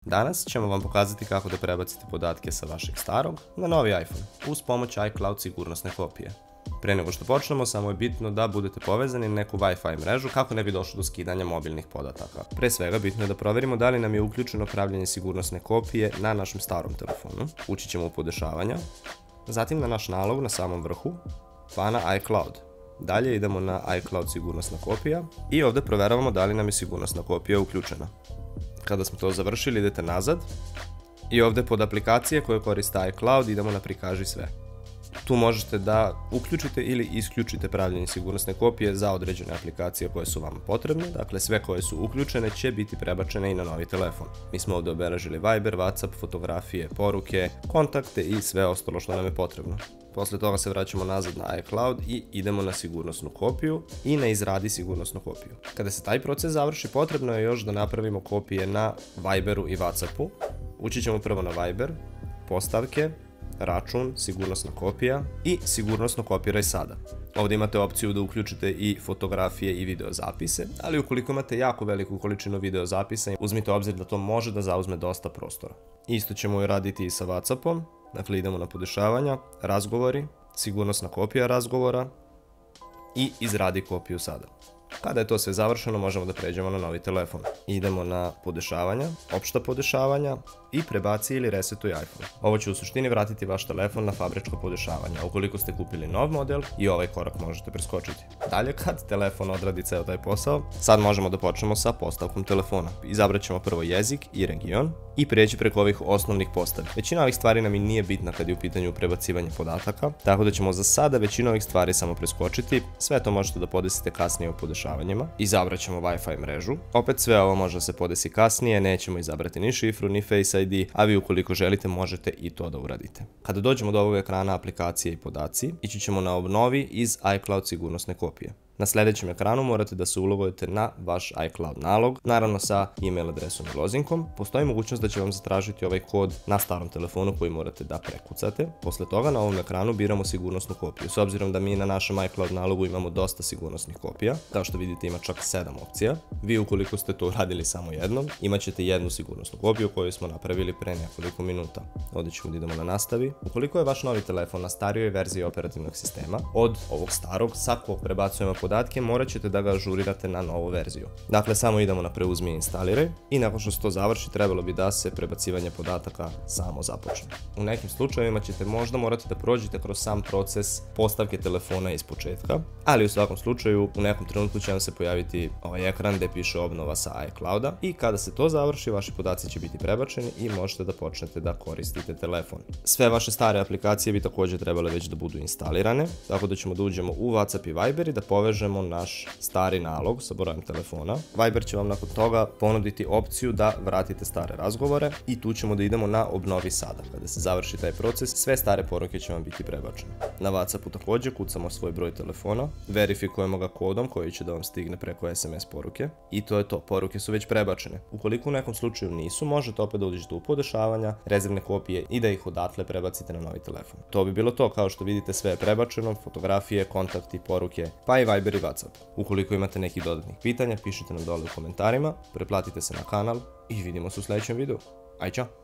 Danas ćemo vam pokazati kako da prebacite podatke sa vašeg starog na novi iPhone uz pomoć iCloud sigurnosne kopije. Pre nego što počnemo, samo je bitno da budete povezani na neku Wi-Fi mrežu kako ne bi došlo do skidanja mobilnih podataka. Pre svega bitno je da proverimo da li nam je uključeno pravljenje sigurnosne kopije na našem starom telefonu. Ući ćemo u podešavanja, zatim na naš nalog na samom vrhu, pa na iCloud. Dalje idemo na iCloud sigurnosna kopija i ovdje proveravamo da li nam je sigurnosna kopija uključena. Kada smo to završili, idete nazad i ovdje pod aplikacije koje koriste iCloud idemo na prikaži sve. Tu možete da uključite ili isključite pravljenje sigurnosne kopije za određene aplikacije koje su vam potrebne, dakle sve koje su uključene će biti prebačene i na novi telefon. Mi smo ovdje obeležili Viber, WhatsApp, fotografije, poruke, kontakte i sve ostalo što nam je potrebno. Posle toga se vraćamo nazad na iCloud i idemo na sigurnosnu kopiju i na izradi sigurnosnu kopiju. Kada se taj proces završi, potrebno je još da napravimo kopije na Viberu i WhatsAppu. Ući ćemo prvo na Viber, postavke, račun, sigurnosna kopija i sigurnosno kopiraj sada. Ovdje imate opciju da uključite i fotografije i video zapise, ali ukoliko imate jako veliku količinu video zapisa, uzmite u obzir da to može da zauzme dosta prostora. Isto ćemo i raditi i sa WhatsAppom, dakle idemo na podešavanja, razgovori, sigurnosna kopija razgovora i izradi kopiju sada. Kada je to sve završeno, možemo da pređemo na novi telefon. Idemo na podešavanja, opšta podešavanja i prebaci ili resetuj iPhone. Ovo će u suštini vratiti vaš telefon na fabričko podešavanje. Ukoliko ste kupili nov model, i ovaj korak možete preskočiti. Dalje, kad telefon odradi ceo taj posao, sad možemo da počnemo sa postavkom telefona. Izabrat ćemo prvo jezik i region i prijeći preko ovih osnovnih postavki. Većina ovih stvari nam i nije bitna kad je u pitanju prebacivanje podataka, tako da ćemo za sada većinu ovih stvari samo preskočiti. Sve to možete da podesite kasnije u podešavanjima. Izabrat ćemo Wi-Fi mrežu. Opet sve ovo može da se podesi kasnije, nećemo izabrati ni šifru, ni Face ID, a vi ukoliko želite možete i to da uradite. Kada dođemo do ovog ekrana aplikacije i podaci, ići ćemo na obnovi iz iCloud sigurnosne kopije. Na sljedećem ekranu morate da se ulogujete na vaš iCloud nalog, naravno sa e-mail adresom i lozinkom. Postoji mogućnost da će vam zatražiti ovaj kod na starom telefonu koji morate da prekucate. Posle toga na ovom ekranu biramo sigurnosnu kopiju. S obzirom da mi na našem iCloud nalogu imamo dosta sigurnosnih kopija, kao što vidite ima čak 7 opcija. Vi ukoliko ste to uradili samo jednom, imat ćete jednu sigurnosnu kopiju koju smo napravili pre nekoliko minuta. Ovdje ćemo da idemo na nastavi. Ukoliko je vaš novi telefon na starijoj verziji operativnog sistema, od ovog starog, sa kog prebacujemo podatke, morat ćete da ga ažurirate na novu verziju. Dakle, samo idemo na preuzmi i instaliraj i nakon što se to završi, trebalo bi da se prebacivanje podataka samo započne. U nekim slučajevima ćete možda morati da prođete kroz sam proces postavke telefona iz početka, ali u svakom slučaju u nekom trenutku će vam se pojaviti ovaj ekran gdje piše obnova sa iClouda i kada se to završi, vaši podaci će biti prebačeni i možete da počnete da koristite telefon. Sve vaše stare aplikacije bi također trebale već da budu instalirane, tako da ćemo da uđemo u WhatsApp i Viber i da povežemo naš stari nalog sa brojem telefona. Viber će vam nakon toga ponuditi opciju da vratite stare razgovore i tu ćemo da idemo na obnovi sada. Kada se završi taj proces, sve stare poruke će vam biti prebačene. Na WhatsAppu također kucamo svoj broj telefona, verifikujemo ga kodom koji će da vam stigne preko SMS poruke i to je to, poruke su već prebačene. Ukoliko u nekom slučaju nisu, možete opet da uđete u podešavanja, rezervne kopije i da ih odatle prebacite na novi telefon. To bi bilo to, kao što vidite sve je prebačeno, fotografije, kontakti, poruke, pa i Viber i WhatsApp. Ukoliko imate nekih dodatnih pitanja, pišite nam dole u komentarima, pretplatite se na kanal i vidimo se u sljedećem videu. Aj, čao!